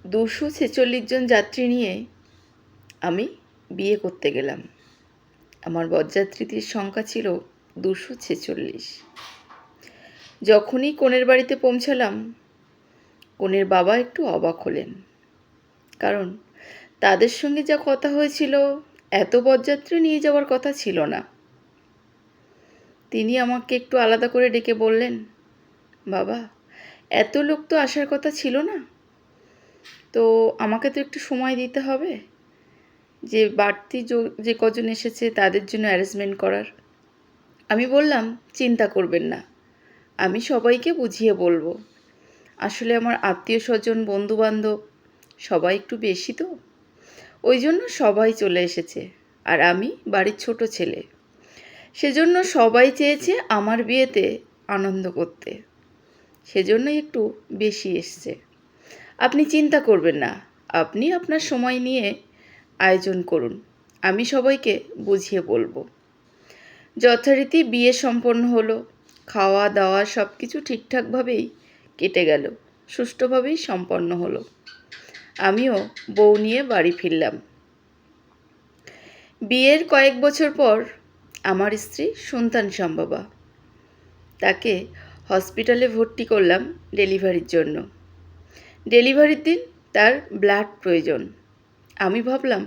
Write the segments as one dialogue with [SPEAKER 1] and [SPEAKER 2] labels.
[SPEAKER 1] 246 জন যাত্রী নিয়ে আমি বিয়ে করতে গেলাম। আমার বরযাত্রীদের সংখ্যা ছিল 246। যখনই কনের বাড়িতে পৌঁছালাম, কনের বাবা একটু অবাক হলেন, কারণ তাদের সঙ্গে যা কথা হয়েছিল এত বরযাত্রী নিয়ে যাওয়ার কথা ছিল না। তিনি আমাকে একটু আলাদা করে ডেকে বললেন, বাবা, এত লোক তো আসার কথা ছিল না, তো আমাকে তো একটু সময় দিতে হবে যে বাড়তি যে কজন এসেছে তাদের জন্য অ্যারেঞ্জমেন্ট করার। আমি বললাম, চিন্তা করবেন না, আমি সবাইকে বুঝিয়ে বলবো। আসলে আমার আত্মীয় স্বজন বন্ধুবান্ধব সবাই একটু বেশি তো, ওই জন্য সবাই চলে এসেছে, আর আমি বাড়ির ছোট ছেলে, সেজন্য সবাই চেয়েছে আমার বিয়েতে আনন্দ করতে, সেজন্যই একটু বেশি এসছে। আপনি চিন্তা করবেন না, আপনি আপনার সময় নিয়ে আয়োজন করুন, আমি সবাইকে বুঝিয়ে বলবো। যথারীতি বিয়ে সম্পন্ন হলো। খাওয়া দাওয়া সব কিছু ঠিকঠাকভাবেই কেটে গেল, সুষ্ঠুভাবেই সম্পন্ন হলো। আমিও বউ নিয়ে বাড়ি ফিরলাম। বিয়ের কয়েক বছর পর আমার স্ত্রী সন্তান সম্ভবা। তাকে হসপিটালে ভর্তি করলাম ডেলিভারির জন্য। ডেলিভারির দিন তার ব্লাড প্রয়োজন। আমি ভাবলাম,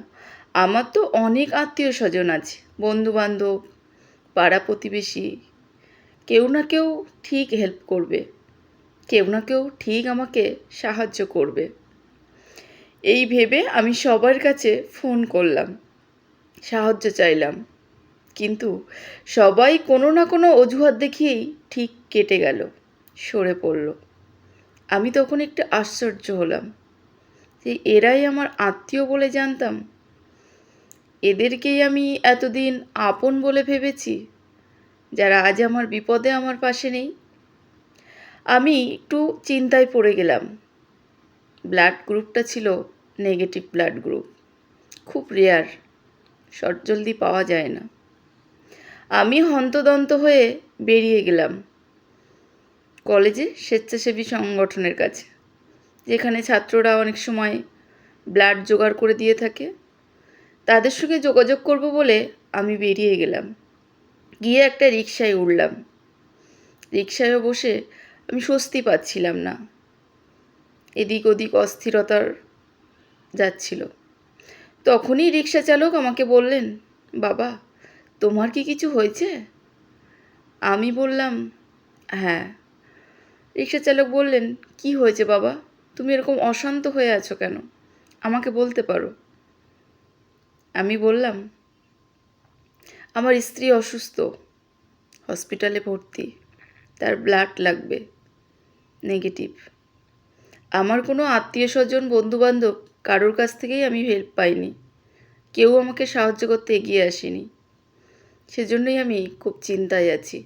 [SPEAKER 1] আমার তো অনেক আত্মীয় স্বজন আছে, বন্ধুবান্ধব, পাড়া প্রতিবেশী, কেউ না কেউ ঠিক হেল্প করবে, কেউ না কেউ ঠিক আমাকে সাহায্য করবে। এই ভেবে আমি সবার কাছে ফোন করলাম, সাহায্য চাইলাম, কিন্তু সবাই কোনো না কোনো অজুহাত দেখিয়েই ঠিক কেটে গেল, সরে পড়ল। আমি তখন একটু আশ্চর্য হলাম যে এরাই আমার আত্মীয় বলে জানতাম, এদেরকেই আমি এতদিন আপন বলে ভেবেছি, যারা আজ আমার বিপদে আমার পাশে নেই। আমি একটু চিন্তায় পড়ে গেলাম। ব্লাড গ্রুপটা ছিল নেগেটিভ ব্লাড গ্রুপ, খুব রেয়ার, জলদি পাওয়া যায় না। আমি হন্তদন্ত হয়ে বেরিয়ে গেলাম কলেজে স্বেচ্ছাসেবী সংগঠনের কাছে, যেখানে ছাত্ররা অনেক সময় ব্লাড জোগাড় করে দিয়ে থাকে। তাদের সঙ্গে যোগাযোগ করব বলে আমি বেরিয়ে গেলাম। গিয়ে একটা রিকশায় উঠলাম। রিকশায় বসে আমি স্বস্তি পাচ্ছিলাম না, এদিক ওদিক অস্থিরতার যাচ্ছিল। তখনই রিকশা চালক আমাকে বললেন, বাবা, তোমার কি কিছু হয়েছে? আমি বললাম, হ্যাঁ। রিকশা চালক বললেন, কি হয়েছে বাবা, তুমি এরকম অশান্ত হয়ে আছো কেন, আমাকে বলতে পারো। আমি বললাম, আমার স্ত্রী অসুস্থ, হসপিটালে ভর্তি, তার ব্লাড লাগবে, নেগেটিভ। আমার কোনো আত্মীয় স্বজন বন্ধুবান্ধব কারোর কাছ থেকেই আমি হেল্প পাইনি, কেউ আমাকে সাহায্য করতে এগিয়ে আসেনি, সেজন্যই আমি খুব চিন্তায় আছি।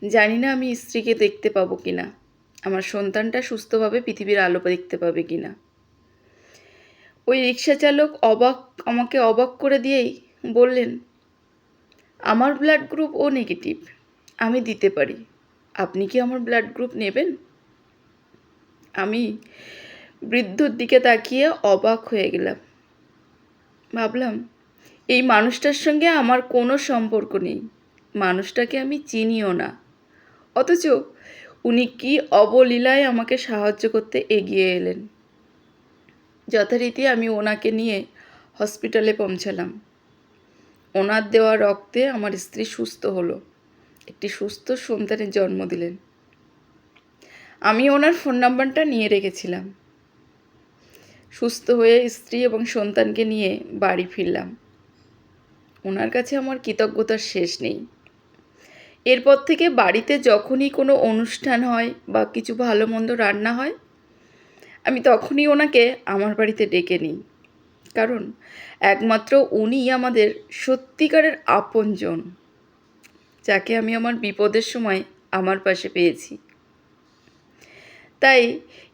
[SPEAKER 1] জানি না আমি স্ত্রীকে দেখতে পাবো কি না, আমার সন্তানটা সুস্থভাবে পৃথিবীর আলো দেখতে পাবে কি না। ওই রিকশা চালক আমাকে অবাক করে দিয়েই বললেন, আমার ব্লাড গ্রুপ ও নেগেটিভ, আমি দিতে পারি, আপনি কি আমার ব্লাড গ্রুপ নেবেন? আমি বৃদ্ধর দিকে তাকিয়ে অবাক হয়ে গেলাম। ভাবলাম, এই মানুষটার সঙ্গে আমার কোনো সম্পর্ক নেই, মানুষটাকে আমি চিনিও না, অথচ উনি কি অবলীলায় আমাকে সাহায্য করতে এগিয়ে এলেন। যথারীতি আমি ওনাকে নিয়ে হসপিটালে পৌঁছালাম। ওনার দেওয়া রক্তে আমার স্ত্রী সুস্থ হলো, একটি সুস্থ সন্তানের জন্ম দিলেন। আমি ওনার ফোন নাম্বারটা নিয়ে রেখেছিলাম। সুস্থ হয়ে স্ত্রী এবং সন্তানকে নিয়ে বাড়ি ফিরলাম। ওনার কাছে আমার কৃতজ্ঞতার শেষ নেই। এরপর থেকে বাড়িতে যখনই কোনো অনুষ্ঠান হয় বা কিছু ভালো মন্দ রান্না হয়, আমি তখনই ওনাকে আমার বাড়িতে ডেকে নিই, কারণ একমাত্র উনিই আমাদের সত্যিকারের আপনজন, যাকে আমি আমার বিপদের সময় আমার পাশে পেয়েছি। তাই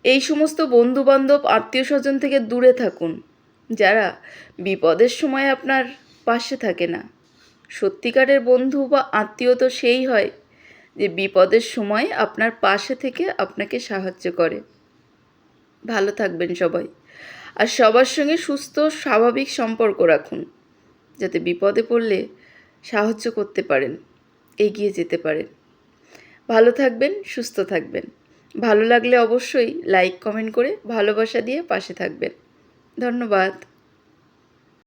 [SPEAKER 1] এই সমস্ত বন্ধুবান্ধব আত্মীয় স্বজন থেকে দূরে থাকুন, যারা বিপদের সময় আপনার পাশে থাকে না। সত্যিকারের বন্ধু বা আত্মীয় তো সেই হয় যে বিপদের সময় আপনার পাশে থেকে আপনাকে সাহায্য করে। ভালো থাকবেন সবাই। আর সবার সঙ্গে সুস্থ স্বাভাবিক সম্পর্ক রাখুন, যাতে বিপদে পড়লে সাহায্য করতে পারেন, এগিয়ে যেতে পারেন। ভালো থাকবেন, সুস্থ থাকবেন। ভালো লাগলে অবশ্যই লাইক কমেন্ট করে ভালোবাসা দিয়ে পাশে থাকবেন। ধন্যবাদ।